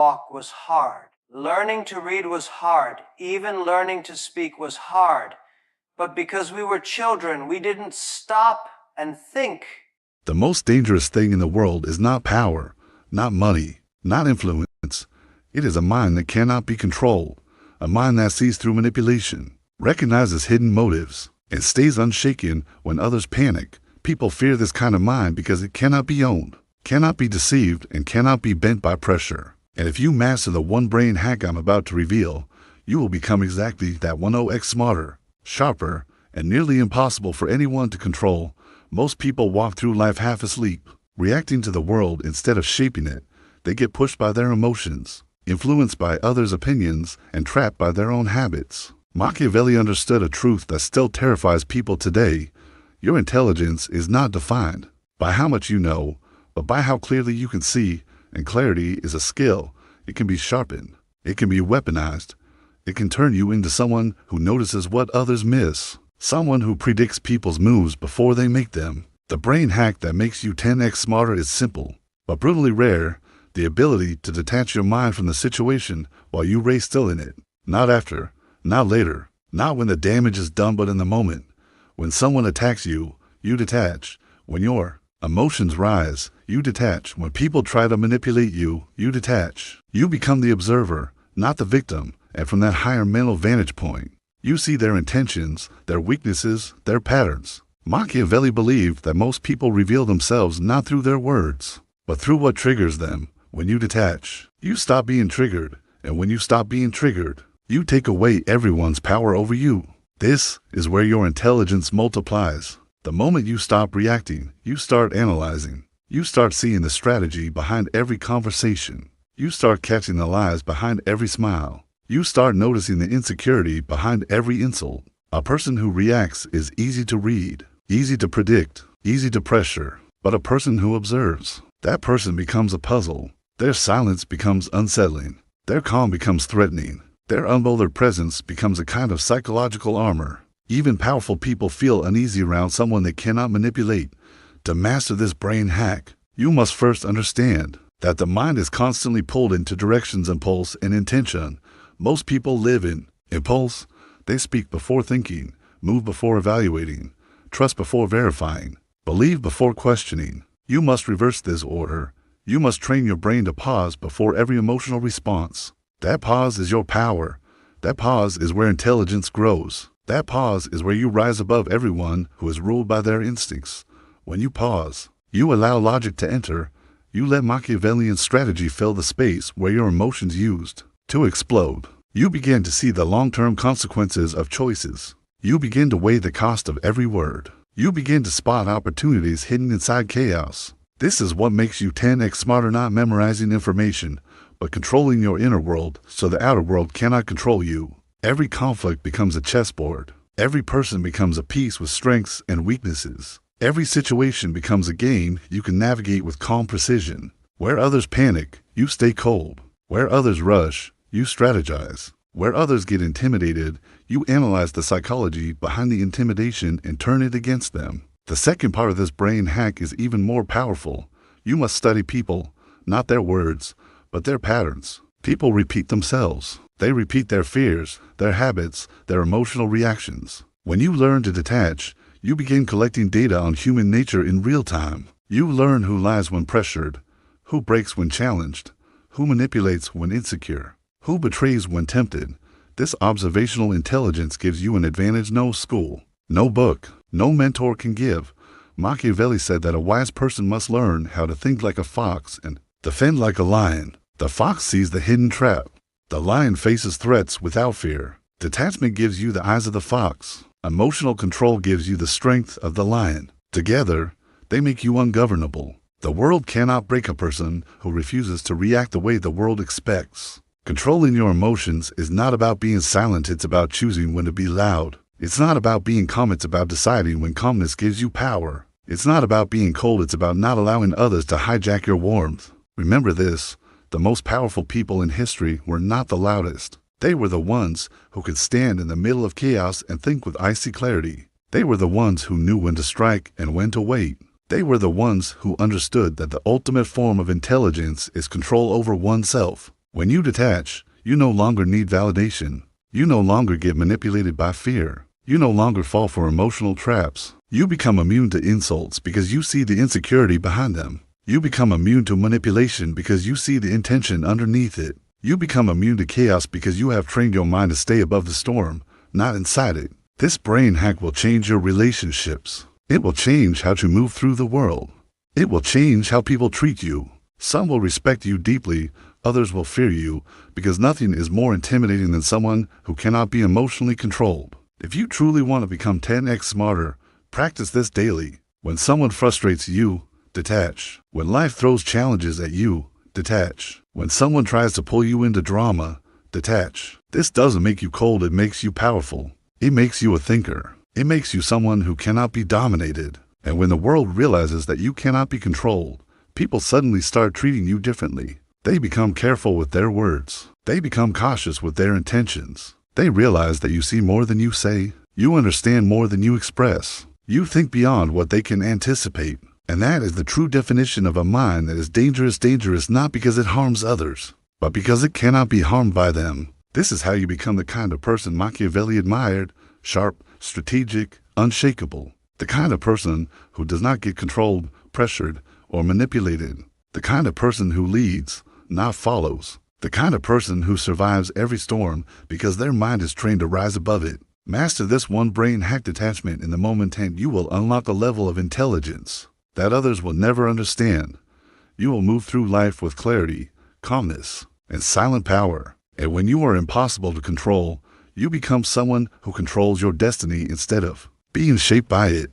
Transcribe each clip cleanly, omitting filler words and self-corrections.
walk was hard. Learning to read was hard. Even learning to speak was hard. But because we were children, we didn't stop and think. The most dangerous thing in the world is not power, not money, not influence. It is a mind that cannot be controlled, a mind that sees through manipulation, recognizes hidden motives, and stays unshaken when others panic. People fear this kind of mind because it cannot be owned, cannot be deceived, and cannot be bent by pressure. And if you master the one brain hack I'm about to reveal, you will become exactly that 10x smarter, sharper, and nearly impossible for anyone to control. Most people walk through life half asleep, reacting to the world instead of shaping it. They get pushed by their emotions, influenced by others' opinions, and trapped by their own habits. Machiavelli understood a truth that still terrifies people today. Your intelligence is not defined by how much you know, but by how clearly you can see, and clarity is a skill. It can be sharpened. It can be weaponized. It can turn you into someone who notices what others miss, someone who predicts people's moves before they make them. The brain hack that makes you 10x smarter is simple, but brutally rare: the ability to detach your mind from the situation while you lay still in it. Not after, not later, not when the damage is done, but in the moment. When someone attacks you, you detach. When your emotions rise, you detach. When people try to manipulate you, you detach. You become the observer, not the victim, and from that higher mental vantage point, you see their intentions, their weaknesses, their patterns. Machiavelli believed that most people reveal themselves not through their words, but through what triggers them. When you detach, you stop being triggered, and when you stop being triggered, you take away everyone's power over you. This is where your intelligence multiplies. The moment you stop reacting, you start analyzing. You start seeing the strategy behind every conversation. You start catching the lies behind every smile. You start noticing the insecurity behind every insult. A person who reacts is easy to read, easy to predict, easy to pressure. But a person who observes, that person becomes a puzzle. Their silence becomes unsettling. Their calm becomes threatening. Their unbothered presence becomes a kind of psychological armor. Even powerful people feel uneasy around someone they cannot manipulate. To master this brain hack, you must first understand that the mind is constantly pulled into directions, impulse, and intention. Most people live in impulse. They speak before thinking, move before evaluating, trust before verifying, believe before questioning. You must reverse this order. You must train your brain to pause before every emotional response. That pause is your power. That pause is where intelligence grows. That pause is where you rise above everyone who is ruled by their instincts. When you pause, you allow logic to enter. You let Machiavellian strategy fill the space where your emotions used to explode. You begin to see the long-term consequences of choices. You begin to weigh the cost of every word. You begin to spot opportunities hidden inside chaos. This is what makes you 10x smarter, not memorizing information, but controlling your inner world so the outer world cannot control you. Every conflict becomes a chessboard. Every person becomes a piece with strengths and weaknesses. Every situation becomes a game you can navigate with calm precision. Where others panic, you stay cold. Where others rush, you strategize. Where others get intimidated, you analyze the psychology behind the intimidation and turn it against them. The second part of this brain hack is even more powerful. You must study people, not their words, but their patterns. People repeat themselves. They repeat their fears, their habits, their emotional reactions. When you learn to detach, you begin collecting data on human nature in real time. You learn who lies when pressured, who breaks when challenged, who manipulates when insecure, who betrays when tempted. This observational intelligence gives you an advantage no school, no book, no mentor can give. Machiavelli said that a wise person must learn how to think like a fox and defend like a lion. The fox sees the hidden trap. The lion faces threats without fear. Detachment gives you the eyes of the fox. Emotional control gives you the strength of the lion. Together, they make you ungovernable. The world cannot break a person who refuses to react the way the world expects. Controlling your emotions is not about being silent, it's about choosing when to be loud. It's not about being calm, it's about deciding when calmness gives you power. It's not about being cold, it's about not allowing others to hijack your warmth. Remember this, the most powerful people in history were not the loudest. They were the ones who could stand in the middle of chaos and think with icy clarity. They were the ones who knew when to strike and when to wait. They were the ones who understood that the ultimate form of intelligence is control over oneself. When you detach, you no longer need validation. You no longer get manipulated by fear. You no longer fall for emotional traps. You become immune to insults because you see the insecurity behind them. You become immune to manipulation because you see the intention underneath it. You become immune to chaos because you have trained your mind to stay above the storm, not inside it. This brain hack will change your relationships. It will change how to move through the world. It will change how people treat you. Some will respect you deeply, others will fear you, because nothing is more intimidating than someone who cannot be emotionally controlled. If you truly want to become 10x smarter, practice this daily. When someone frustrates you, detach. When life throws challenges at you, detach. When someone tries to pull you into drama, detach. This doesn't make you cold, it makes you powerful. It makes you a thinker. It makes you someone who cannot be dominated. And when the world realizes that you cannot be controlled, people suddenly start treating you differently. They become careful with their words. They become cautious with their intentions. They realize that you see more than you say. You understand more than you express. You think beyond what they can anticipate. And that is the true definition of a mind that is dangerous not because it harms others, but because it cannot be harmed by them. This is how you become the kind of person Machiavelli admired: sharp, strategic, unshakable. The kind of person who does not get controlled, pressured, or manipulated. The kind of person who leads, not follows. The kind of person who survives every storm because their mind is trained to rise above it. Master this one brain hack detachment in the moment and you will unlock a level of intelligence that others will never understand. You will move through life with clarity, calmness, and silent power. And when you are impossible to control, you become someone who controls your destiny instead of being shaped by it.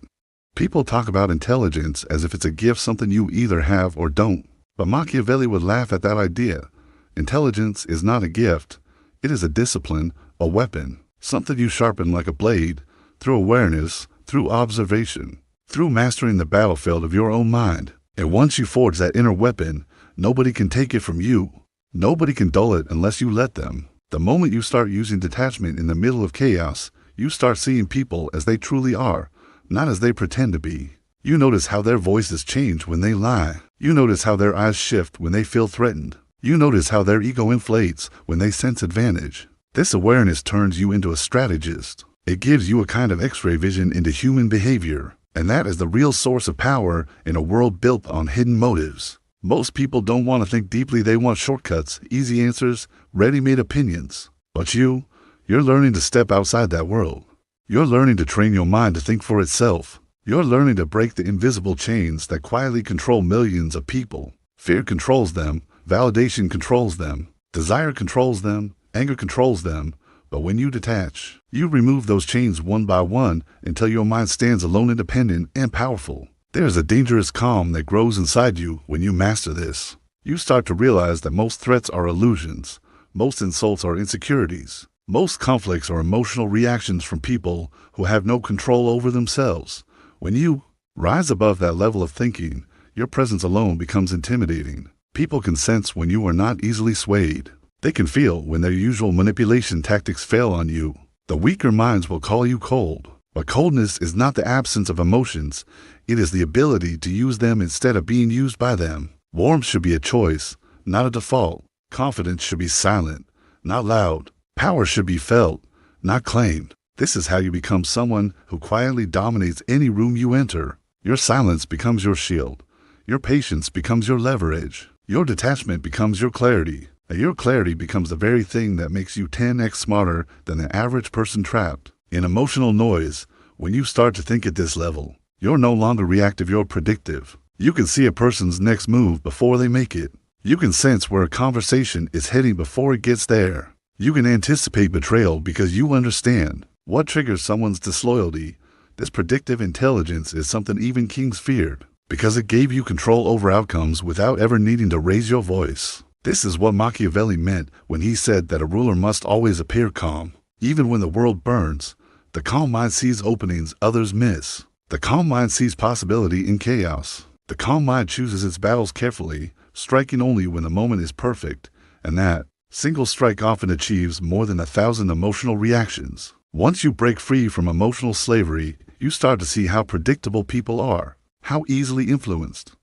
People talk about intelligence as if it's a gift, something you either have or don't. But Machiavelli would laugh at that idea. Intelligence is not a gift. It is a discipline, a weapon, something you sharpen like a blade, through awareness, through observation, through mastering the battlefield of your own mind. And once you forge that inner weapon, nobody can take it from you. Nobody can dull it unless you let them. The moment you start using detachment in the middle of chaos, you start seeing people as they truly are, not as they pretend to be. You notice how their voices change when they lie. You notice how their eyes shift when they feel threatened. You notice how their ego inflates when they sense advantage. This awareness turns you into a strategist. It gives you a kind of X-ray vision into human behavior. And that is the real source of power in a world built on hidden motives. Most people don't want to think deeply, they want shortcuts, easy answers, ready-made opinions. But you're learning to step outside that world. You're learning to train your mind to think for itself. You're learning to break the invisible chains that quietly control millions of people. Fear controls them, validation controls them, desire controls them, anger controls them. But when you detach, you remove those chains one by one until your mind stands alone, independent and powerful. There is a dangerous calm that grows inside you when you master this. You start to realize that most threats are illusions. Most insults are insecurities. Most conflicts are emotional reactions from people who have no control over themselves. When you rise above that level of thinking, your presence alone becomes intimidating. People can sense when you are not easily swayed. They can feel when their usual manipulation tactics fail on you. The weaker minds will call you cold. But coldness is not the absence of emotions. It is the ability to use them instead of being used by them. Warmth should be a choice, not a default. Confidence should be silent, not loud. Power should be felt, not claimed. This is how you become someone who quietly dominates any room you enter. Your silence becomes your shield. Your patience becomes your leverage. Your detachment becomes your clarity. And your clarity becomes the very thing that makes you 10x smarter than the average person trapped in emotional noise. When you start to think at this level, you're no longer reactive, you're predictive. You can see a person's next move before they make it. You can sense where a conversation is heading before it gets there. You can anticipate betrayal because you understand what triggers someone's disloyalty. This predictive intelligence is something even kings feared because it gave you control over outcomes without ever needing to raise your voice. This is what Machiavelli meant when he said that a ruler must always appear calm. Even when the world burns, the calm mind sees openings others miss. The calm mind sees possibility in chaos. The calm mind chooses its battles carefully, striking only when the moment is perfect, and that single strike often achieves more than 1,000 emotional reactions. Once you break free from emotional slavery, you start to see how predictable people are, how easily influenced,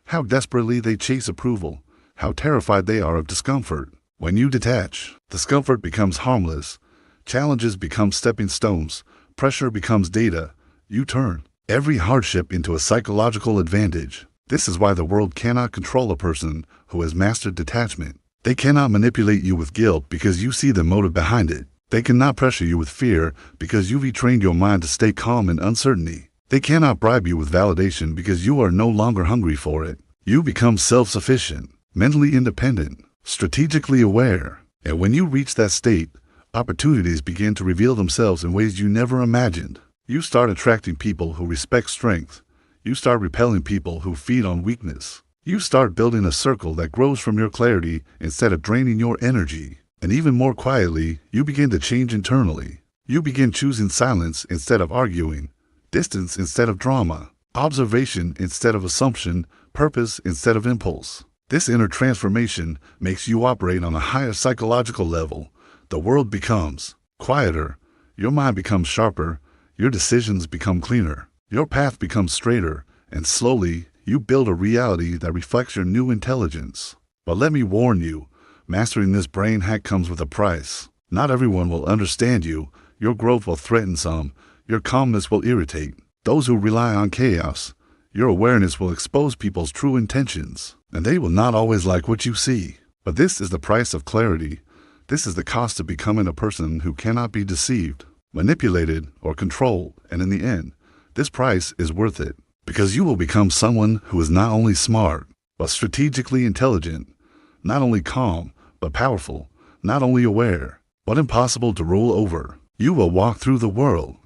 how desperately they chase approval, how terrified they are of discomfort. When you detach, discomfort becomes harmless, challenges become stepping stones, pressure becomes data. You turn every hardship into a psychological advantage. This is why the world cannot control a person who has mastered detachment. They cannot manipulate you with guilt because you see the motive behind it. They cannot pressure you with fear because you've retrained your mind to stay calm in uncertainty. They cannot bribe you with validation because you are no longer hungry for it. You become self-sufficient, mentally independent, strategically aware. And when you reach that state, opportunities begin to reveal themselves in ways you never imagined. You start attracting people who respect strength. You start repelling people who feed on weakness. You start building a circle that grows from your clarity instead of draining your energy. And even more quietly, you begin to change internally. You begin choosing silence instead of arguing, distance instead of drama, observation instead of assumption, purpose instead of impulse. This inner transformation makes you operate on a higher psychological level. The world becomes quieter, your mind becomes sharper, your decisions become cleaner, your path becomes straighter, and slowly you build a reality that reflects your new intelligence. But let me warn you, mastering this brain hack comes with a price. Not everyone will understand you, your growth will threaten some, your calmness will irritate those who rely on chaos. Your awareness will expose people's true intentions, and they will not always like what you see. But this is the price of clarity. This is the cost of becoming a person who cannot be deceived, manipulated, or controlled, and in the end, this price is worth it, because you will become someone who is not only smart, but strategically intelligent, not only calm, but powerful, not only aware, but impossible to rule over. You will walk through the world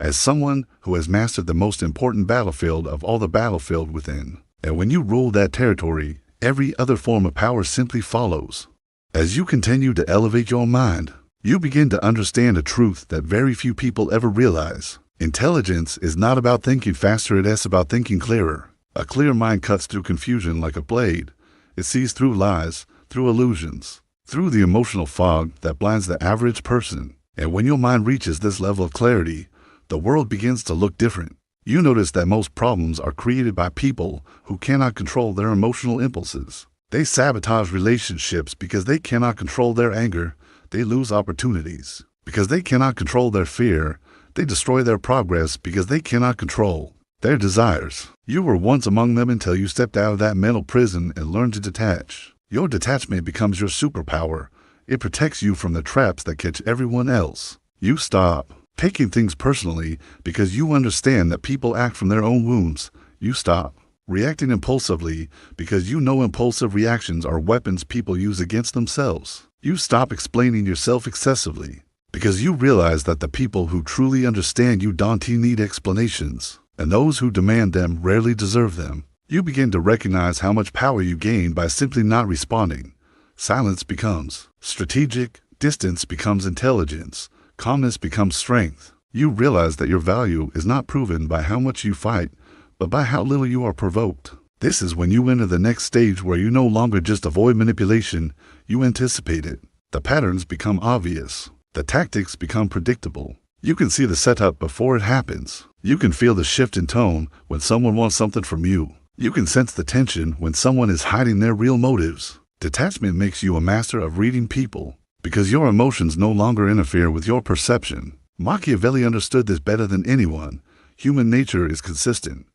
as someone who has mastered the most important battlefield of all the battlefield within. And when you rule that territory, every other form of power simply follows. As you continue to elevate your mind, you begin to understand a truth that very few people ever realize. Intelligence is not about thinking faster, it is about thinking clearer. A clear mind cuts through confusion like a blade. It sees through lies, through illusions, through the emotional fog that blinds the average person. And when your mind reaches this level of clarity, the world begins to look different. You notice that most problems are created by people who cannot control their emotional impulses. They sabotage relationships because they cannot control their anger. They lose opportunities because they cannot control their fear. They destroy their progress because they cannot control their desires. You were once among them until you stepped out of that mental prison and learned to detach. Your detachment becomes your superpower. It protects you from the traps that catch everyone else. You stop taking things personally because you understand that people act from their own wounds. You stop reacting impulsively because you know impulsive reactions are weapons people use against themselves. You stop explaining yourself excessively because you realize that the people who truly understand you don't need explanations, and those who demand them rarely deserve them. You begin to recognize how much power you gain by simply not responding. Silence becomes strategic, distance becomes intelligence, calmness becomes strength. You realize that your value is not proven by how much you fight, but by how little you are provoked. This is when you enter the next stage where you no longer just avoid manipulation, you anticipate it. The patterns become obvious. The tactics become predictable. You can see the setup before it happens. You can feel the shift in tone when someone wants something from you. You can sense the tension when someone is hiding their real motives. Detachment makes you a master of reading people because your emotions no longer interfere with your perception. Machiavelli understood this better than anyone. Human nature is consistent.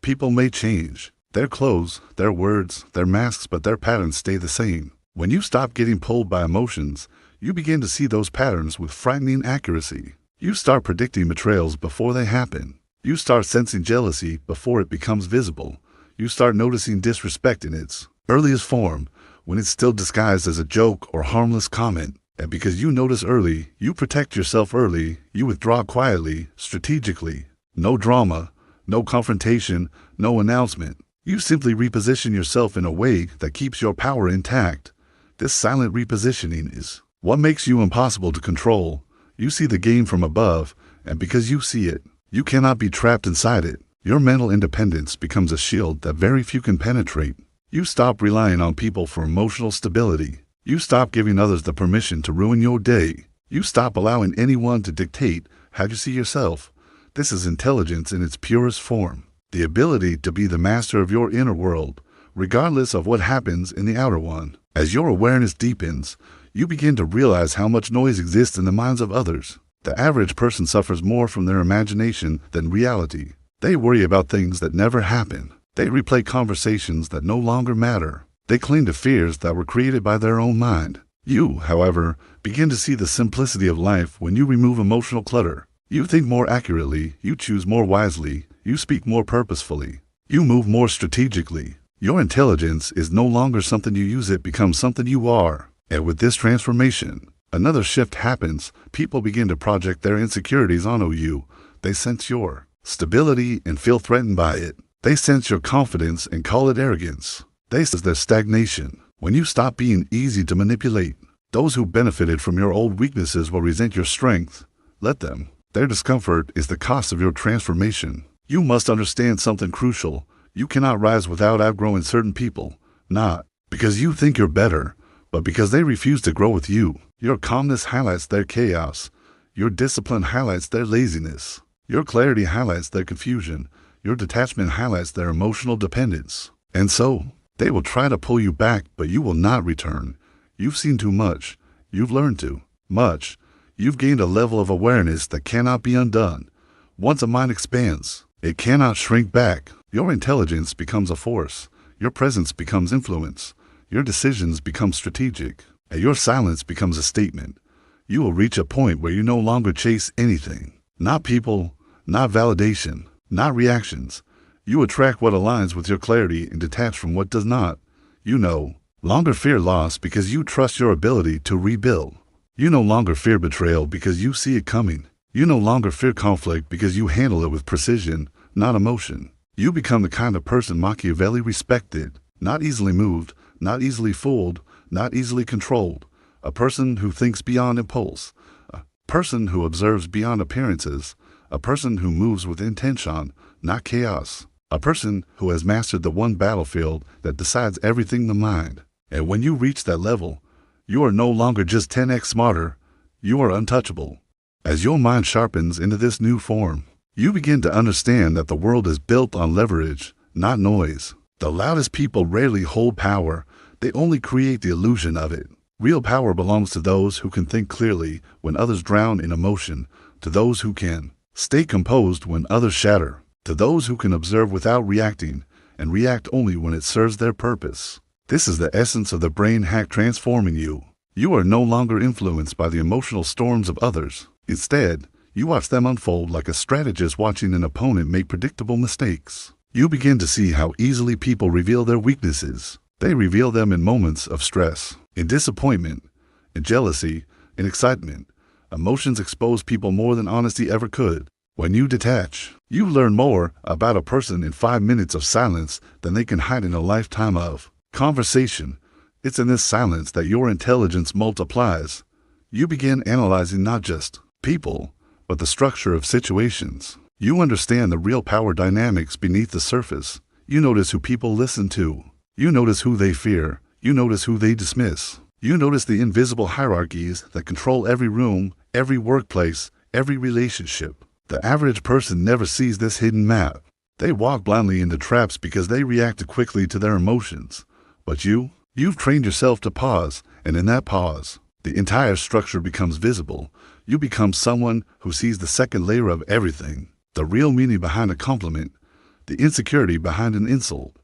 People may change. Their clothes, their words, their masks, but their patterns stay the same. When you stop getting pulled by emotions, you begin to see those patterns with frightening accuracy. You start predicting betrayals before they happen. You start sensing jealousy before it becomes visible. You start noticing disrespect in its earliest form, when it's still disguised as a joke or harmless comment. And because you notice early, you protect yourself early, you withdraw quietly, strategically. No drama, no confrontation, no announcement. You simply reposition yourself in a way that keeps your power intact. This silent repositioning is what makes you impossible to control. You see the game from above, and because you see it, you cannot be trapped inside it. Your mental independence becomes a shield that very few can penetrate. You stop relying on people for emotional stability. You stop giving others the permission to ruin your day. You stop allowing anyone to dictate how you see yourself. This is intelligence in its purest form. The ability to be the master of your inner world, regardless of what happens in the outer one. As your awareness deepens, you begin to realize how much noise exists in the minds of others. The average person suffers more from their imagination than reality. They worry about things that never happen. They replay conversations that no longer matter. They cling to fears that were created by their own mind. You, however, begin to see the simplicity of life when you remove emotional clutter. You think more accurately, you choose more wisely, you speak more purposefully, you move more strategically. Your intelligence is no longer something you use, it becomes something you are. And with this transformation, another shift happens. People begin to project their insecurities onto you. They sense your stability and feel threatened by it. They sense your confidence and call it arrogance. They sense their stagnation. When you stop being easy to manipulate, those who benefited from your old weaknesses will resent your strength. Let them. Their discomfort is the cost of your transformation. You must understand something crucial. You cannot rise without outgrowing certain people, not because you think you're better, but because they refuse to grow with you. Your calmness highlights their chaos. Your discipline highlights their laziness. Your clarity highlights their confusion. Your detachment highlights their emotional dependence. And so, they will try to pull you back, but you will not return. You've seen too much. You've learned too much. You've gained a level of awareness that cannot be undone. Once a mind expands, it cannot shrink back. Your intelligence becomes a force. Your presence becomes influence. Your decisions become strategic. And your silence becomes a statement. You will reach a point where you no longer chase anything. Not people, not validation, not reactions. You attract what aligns with your clarity and detach from what does not. You no longer fear loss because you trust your ability to rebuild. You no longer fear betrayal because you see it coming. You no longer fear conflict because you handle it with precision, not emotion. You become the kind of person Machiavelli respected, not easily moved, not easily fooled, not easily controlled. A person who thinks beyond impulse. A person who observes beyond appearances. A person who moves with intention, not chaos. A person who has mastered the one battlefield that decides everything, the mind. And when you reach that level, you are no longer just 10x smarter, you are untouchable. As your mind sharpens into this new form, you begin to understand that the world is built on leverage, not noise. The loudest people rarely hold power, they only create the illusion of it. Real power belongs to those who can think clearly when others drown in emotion, to those who can stay composed when others shatter, to those who can observe without reacting, and react only when it serves their purpose. This is the essence of the brain hack transforming you. You are no longer influenced by the emotional storms of others. Instead, you watch them unfold like a strategist watching an opponent make predictable mistakes. You begin to see how easily people reveal their weaknesses. They reveal them in moments of stress, in disappointment, in jealousy, in excitement. Emotions expose people more than honesty ever could. When you detach, you learn more about a person in 5 minutes of silence than they can hide in a lifetime of conversation. It's in this silence that your intelligence multiplies. You begin analyzing not just people, but the structure of situations. You understand the real power dynamics beneath the surface. You notice who people listen to. You notice who they fear. You notice who they dismiss. You notice the invisible hierarchies that control every room, every workplace, every relationship. The average person never sees this hidden map. They walk blindly into traps because they react quickly to their emotions. But you've trained yourself to pause, and in that pause, the entire structure becomes visible. You become someone who sees the second layer of everything. The real meaning behind a compliment, the insecurity behind an insult,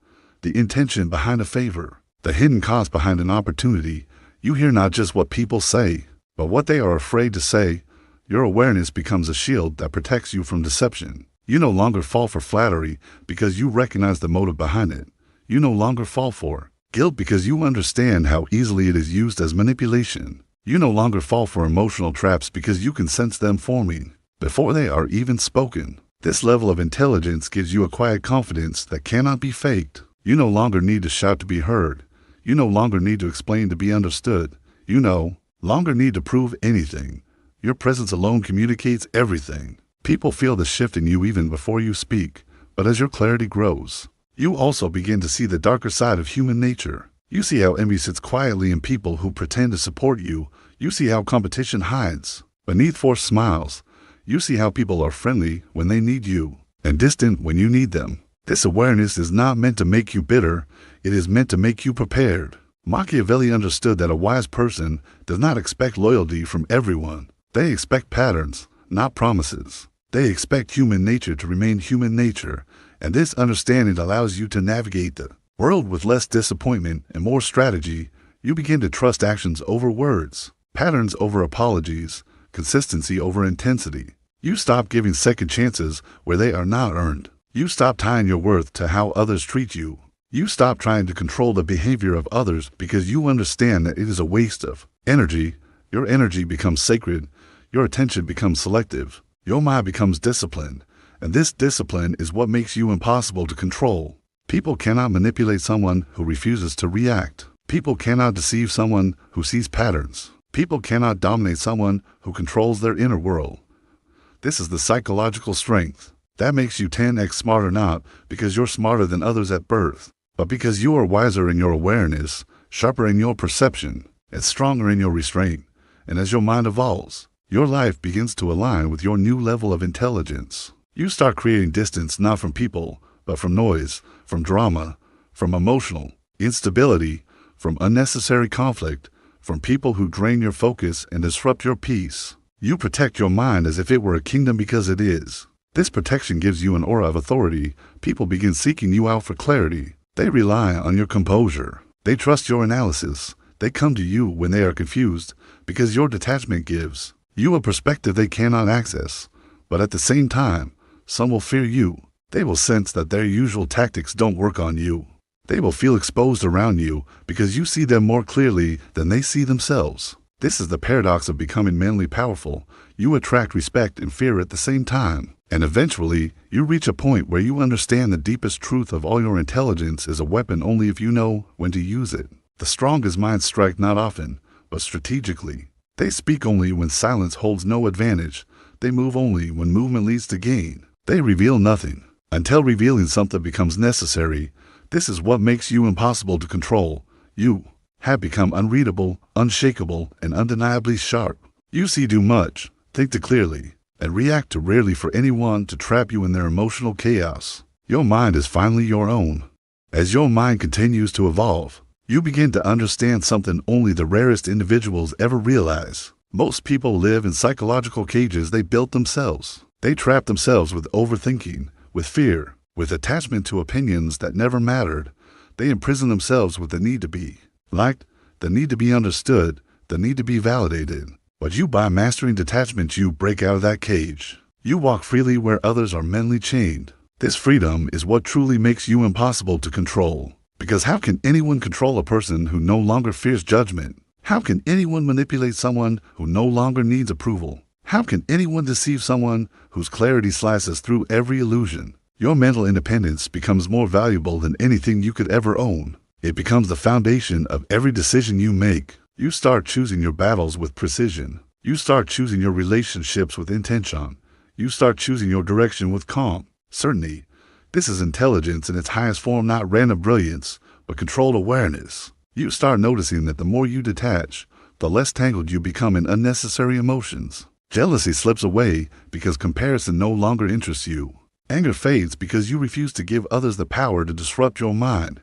the intention behind a favor, the hidden cost behind an opportunity. You hear not just what people say, but what they are afraid to say. Your awareness becomes a shield that protects you from deception. You no longer fall for flattery because you recognize the motive behind it. You no longer fall for guilt because you understand how easily it is used as manipulation. You no longer fall for emotional traps because you can sense them forming before they are even spoken. This level of intelligence gives you a quiet confidence that cannot be faked. You no longer need to shout to be heard. You no longer need to explain to be understood. You no longer need to prove anything. Your presence alone communicates everything. People feel the shift in you even before you speak. But as your clarity grows, you also begin to see the darker side of human nature. You see how envy sits quietly in people who pretend to support you. You see how competition hides beneath forced smiles. You see how people are friendly when they need you and distant when you need them. This awareness is not meant to make you bitter. It is meant to make you prepared. Machiavelli understood that a wise person does not expect loyalty from everyone. They expect patterns, not promises. They expect human nature to remain human nature, and this understanding allows you to navigate the world with less disappointment and more strategy. You begin to trust actions over words, patterns over apologies, consistency over intensity. You stop giving second chances where they are not earned. You stop tying your worth to how others treat you. You stop trying to control the behavior of others because you understand that it is a waste of energy. Your energy becomes sacred. Your attention becomes selective. Your mind becomes disciplined. And this discipline is what makes you impossible to control. People cannot manipulate someone who refuses to react. People cannot deceive someone who sees patterns. People cannot dominate someone who controls their inner world. This is the psychological strength. That makes you 10x smarter, not because you're smarter than others at birth, but because you are wiser in your awareness, sharper in your perception, and stronger in your restraint. And as your mind evolves, your life begins to align with your new level of intelligence. You start creating distance not from people, but from noise, from drama, from emotional instability, from unnecessary conflict, from people who drain your focus and disrupt your peace. You protect your mind as if it were a kingdom because it is. This protection gives you an aura of authority. People begin seeking you out for clarity. They rely on your composure. They trust your analysis. They come to you when they are confused because your detachment gives you a perspective they cannot access. But at the same time, some will fear you. They will sense that their usual tactics don't work on you. They will feel exposed around you because you see them more clearly than they see themselves. This is the paradox of becoming mentally powerful. You attract respect and fear at the same time. And eventually, you reach a point where you understand the deepest truth of all your intelligence is a weapon only if you know when to use it. The strongest minds strike not often, but strategically. They speak only when silence holds no advantage. They move only when movement leads to gain. They reveal nothing until revealing something becomes necessary. This is what makes you impossible to control. You have become unreadable, unshakable, and undeniably sharp. You see too much, think too clearly, and react too rarely for anyone to trap you in their emotional chaos. Your mind is finally your own. As your mind continues to evolve, you begin to understand something only the rarest individuals ever realize. Most people live in psychological cages they built themselves. They trap themselves with overthinking, with fear, with attachment to opinions that never mattered. They imprison themselves with the need to be liked, the need to be understood, the need to be validated. But by mastering detachment, you break out of that cage. You walk freely where others are mentally chained. This freedom is what truly makes you impossible to control. Because how can anyone control a person who no longer fears judgment? How can anyone manipulate someone who no longer needs approval? How can anyone deceive someone whose clarity slices through every illusion? Your mental independence becomes more valuable than anything you could ever own. It becomes the foundation of every decision you make. You start choosing your battles with precision. You start choosing your relationships with intention. You start choosing your direction with calm certainty. This is intelligence in its highest form, not random brilliance, but controlled awareness. You start noticing that the more you detach, the less tangled you become in unnecessary emotions. Jealousy slips away because comparison no longer interests you. Anger fades because you refuse to give others the power to disrupt your mind.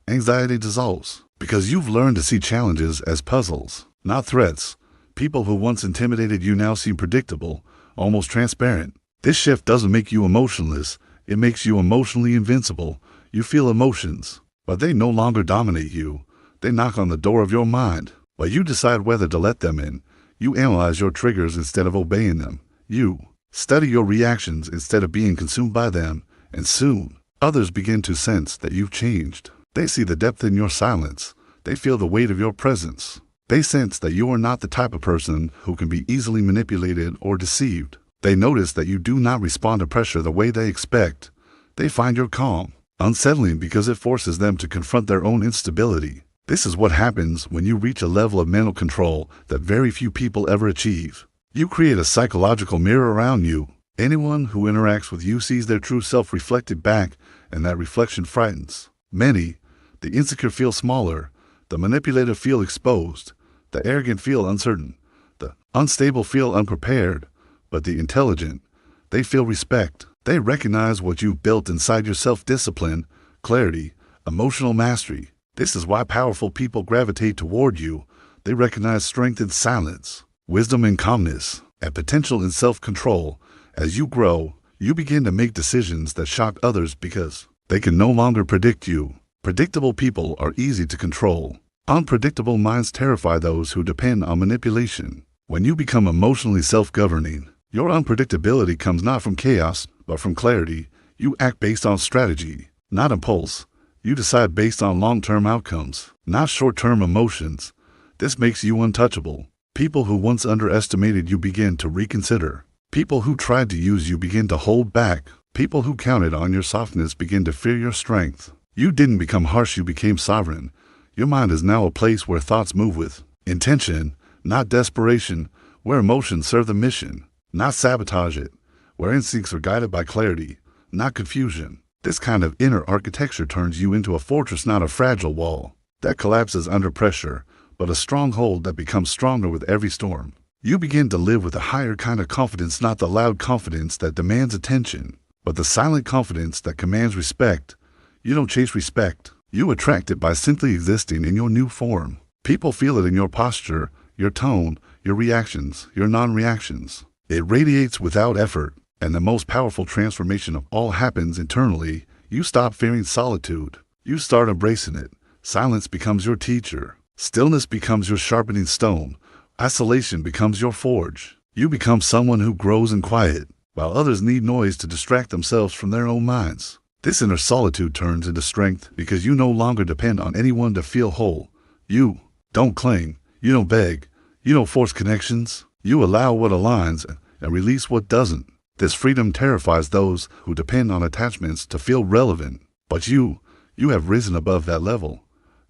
Anxiety dissolves because you've learned to see challenges as puzzles, not threats. People who once intimidated you now seem predictable, almost transparent. This shift doesn't make you emotionless, it makes you emotionally invincible. You feel emotions, but they no longer dominate you. They knock on the door of your mind, but you decide whether to let them in. You analyze your triggers instead of obeying them. You study your reactions instead of being consumed by them, and soon, others begin to sense that you've changed. They see the depth in your silence. They feel the weight of your presence. They sense that you are not the type of person who can be easily manipulated or deceived. They notice that you do not respond to pressure the way they expect. They find your calm unsettling because it forces them to confront their own instability. This is what happens when you reach a level of mental control that very few people ever achieve. You create a psychological mirror around you. Anyone who interacts with you sees their true self reflected back, and that reflection frightens many. The insecure feel smaller. The manipulative feel exposed. The arrogant feel uncertain. The unstable feel unprepared. But the intelligent, they feel respect. They recognize what you've built inside your self-discipline, clarity, emotional mastery. This is why powerful people gravitate toward you. They recognize strength in silence, wisdom in calmness, and potential in self-control. As you grow, you begin to make decisions that shock others because they can no longer predict you. Predictable people are easy to control. Unpredictable minds terrify those who depend on manipulation. When you become emotionally self-governing, your unpredictability comes not from chaos, but from clarity. You act based on strategy, not impulse. You decide based on long-term outcomes, not short-term emotions. This makes you untouchable. People who once underestimated you begin to reconsider. People who tried to use you begin to hold back. People who counted on your softness begin to fear your strength. You didn't become harsh, you became sovereign. Your mind is now a place where thoughts move with intention, not desperation, where emotions serve the mission, not sabotage it, where instincts are guided by clarity, not confusion. This kind of inner architecture turns you into a fortress, not a fragile wall that collapses under pressure, but a stronghold that becomes stronger with every storm. You begin to live with a higher kind of confidence, not the loud confidence that demands attention, but the silent confidence that commands respect. You don't chase respect. You attract it by simply existing in your new form. People feel it in your posture, your tone, your reactions, your non-reactions. It radiates without effort, and the most powerful transformation of all happens internally. You stop fearing solitude. You start embracing it. Silence becomes your teacher. Stillness becomes your sharpening stone. Isolation becomes your forge. You become someone who grows in quiet, while others need noise to distract themselves from their own minds. This inner solitude turns into strength because you no longer depend on anyone to feel whole. You don't cling. You don't beg. You don't force connections. You allow what aligns and release what doesn't. This freedom terrifies those who depend on attachments to feel relevant. But you have risen above that level.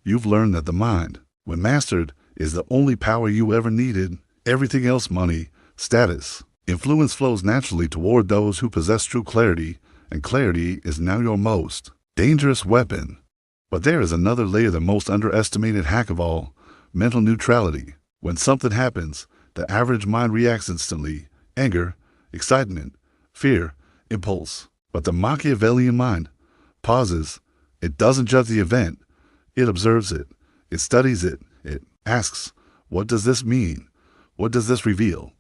You've learned that the mind, when mastered, is the only power you ever needed. Everything else, money, status, influence, flows naturally toward those who possess true clarity, and clarity is now your most dangerous weapon. But there is another layer, the most underestimated hack of all: mental neutrality. When something happens, the average mind reacts instantly: anger, excitement, fear, impulse. But the Machiavellian mind pauses. It doesn't judge the event. It observes it. It studies it. It asks, what does this mean? What does this reveal?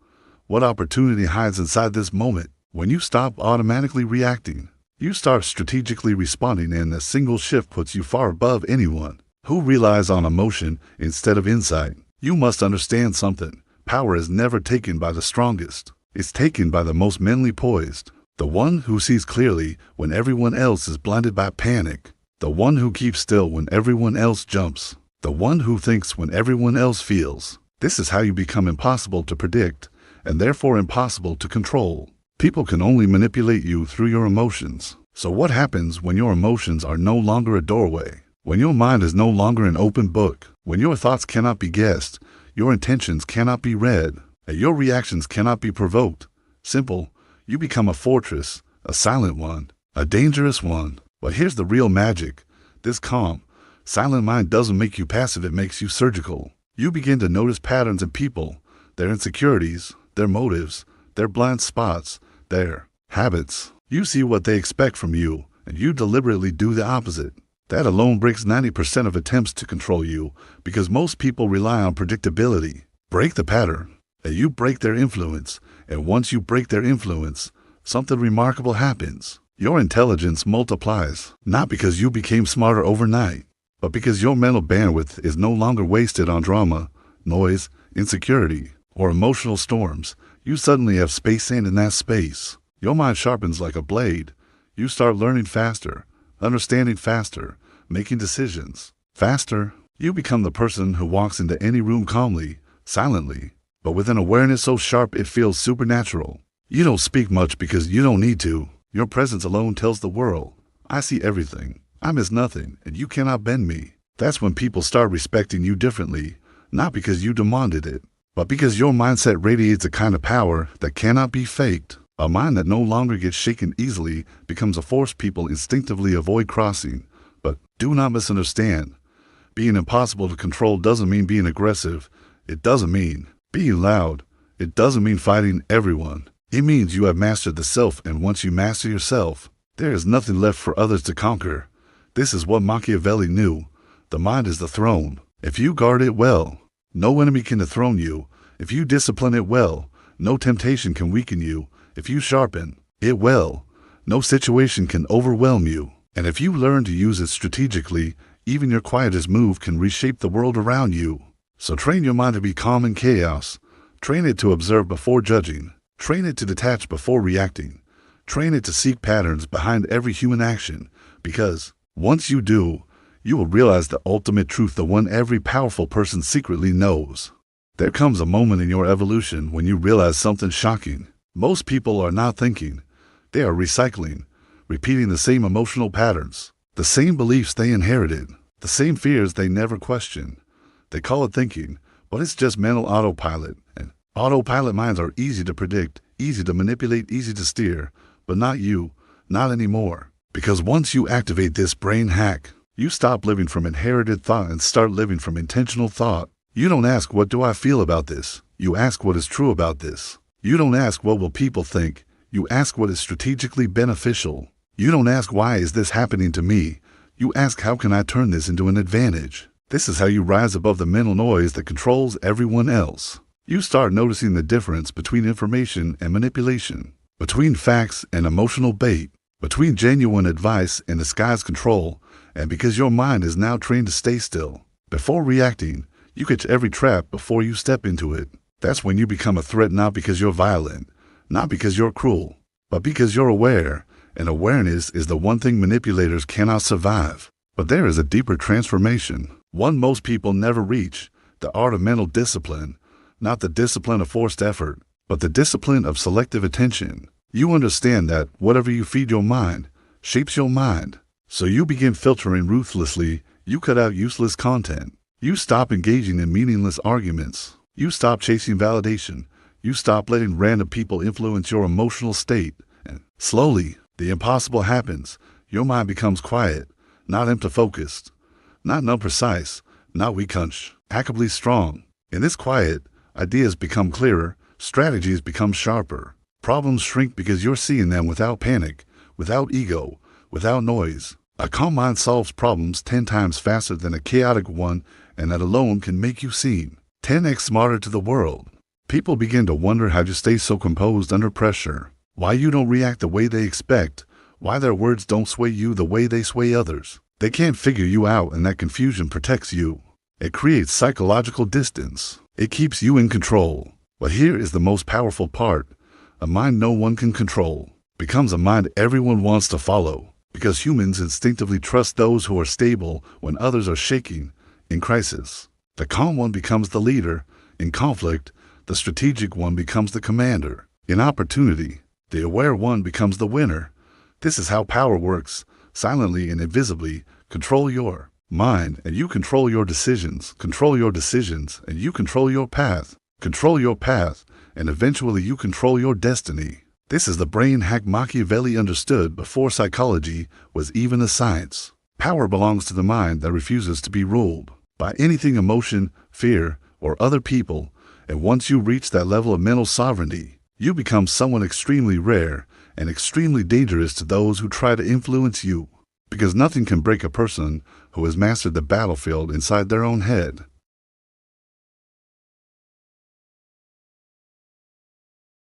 What opportunity hides inside this moment? When you stop automatically reacting, you start strategically responding, and a single shift puts you far above anyone who relies on emotion instead of insight. You must understand something. Power is never taken by the strongest. It's taken by the most mentally poised. The one who sees clearly when everyone else is blinded by panic. The one who keeps still when everyone else jumps. The one who thinks when everyone else feels. This is how you become impossible to predict, and therefore impossible to control. People can only manipulate you through your emotions. So what happens when your emotions are no longer a doorway? When your mind is no longer an open book? When your thoughts cannot be guessed, your intentions cannot be read, and your reactions cannot be provoked? Simple, you become a fortress, a silent one, a dangerous one. But here's the real magic. This calm, silent mind doesn't make you passive, it makes you surgical. You begin to notice patterns in people, their insecurities, their motives, their blind spots, their habits. You see what they expect from you, and you deliberately do the opposite. That alone breaks 90% of attempts to control you, because most people rely on predictability. Break the pattern, and you break their influence. And once you break their influence, something remarkable happens. Your intelligence multiplies, not because you became smarter overnight, but because your mental bandwidth is no longer wasted on drama, noise, insecurity, or emotional storms. You suddenly have space, and in that space, your mind sharpens like a blade. You start learning faster, understanding faster, making decisions faster. You become the person who walks into any room calmly, silently, but with an awareness so sharp it feels supernatural. You don't speak much because you don't need to. Your presence alone tells the world, I see everything, I miss nothing, and you cannot bend me. That's when people start respecting you differently, not because you demanded it, but because your mindset radiates a kind of power that cannot be faked. A mind that no longer gets shaken easily becomes a force people instinctively avoid crossing. But do not misunderstand. Being impossible to control doesn't mean being aggressive. It doesn't mean being loud. It doesn't mean fighting everyone. It means you have mastered the self, and once you master yourself, there is nothing left for others to conquer. This is what Machiavelli knew. The mind is the throne. If you guard it well, no enemy can dethrone you. If you discipline it well, no temptation can weaken you. If you sharpen it well, no situation can overwhelm you. And if you learn to use it strategically, even your quietest move can reshape the world around you. So train your mind to be calm in chaos. Train it to observe before judging. Train it to detach before reacting. Train it to seek patterns behind every human action. Because once you do, you will realize the ultimate truth, the one every powerful person secretly knows. There comes a moment in your evolution when you realize something shocking. Most people are not thinking. They are recycling, repeating the same emotional patterns, the same beliefs they inherited, the same fears they never questioned. They call it thinking, but it's just mental autopilot. And autopilot minds are easy to predict, easy to manipulate, easy to steer, but not you, not anymore. Because once you activate this brain hack, you stop living from inherited thought and start living from intentional thought. You don't ask, what do I feel about this? You ask, what is true about this? You don't ask, what will people think? You ask, what is strategically beneficial? You don't ask, why is this happening to me? You ask, how can I turn this into an advantage? This is how you rise above the mental noise that controls everyone else. You start noticing the difference between information and manipulation, between facts and emotional bait, between genuine advice and disguised control. And because your mind is now trained to stay still, before reacting, you catch every trap before you step into it. That's when you become a threat, not because you're violent, not because you're cruel, but because you're aware. And awareness is the one thing manipulators cannot survive. But there is a deeper transformation, one most people never reach, the art of mental discipline, not the discipline of forced effort, but the discipline of selective attention. You understand that whatever you feed your mind shapes your mind. So you begin filtering ruthlessly. You cut out useless content. You stop engaging in meaningless arguments. You stop chasing validation. You stop letting random people influence your emotional state. And slowly, the impossible happens. Your mind becomes quiet, not empty-focused, not non-precise, not weak-hunch, hackably strong. In this quiet, ideas become clearer, strategies become sharper. Problems shrink because you're seeing them without panic, without ego, without noise. A calm mind solves problems 10 times faster than a chaotic one, and that alone can make you seem 10x smarter to the world. People begin to wonder how you stay so composed under pressure, why you don't react the way they expect, why their words don't sway you the way they sway others. They can't figure you out, and that confusion protects you. It creates psychological distance. It keeps you in control. But here is the most powerful part. A mind no one can control becomes a mind everyone wants to follow. Because humans instinctively trust those who are stable when others are shaking in crisis. The calm one becomes the leader. In conflict, the strategic one becomes the commander. In opportunity, the aware one becomes the winner. This is how power works. Silently and invisibly, control your mind, and you control your decisions. Control your decisions, and you control your path. Control your path, and eventually you control your destiny. This is the brain hack Machiavelli understood before psychology was even a science. Power belongs to the mind that refuses to be ruled by anything, emotion, fear, or other people. And once you reach that level of mental sovereignty, you become someone extremely rare and extremely dangerous to those who try to influence you. Because nothing can break a person who has mastered the battlefield inside their own head.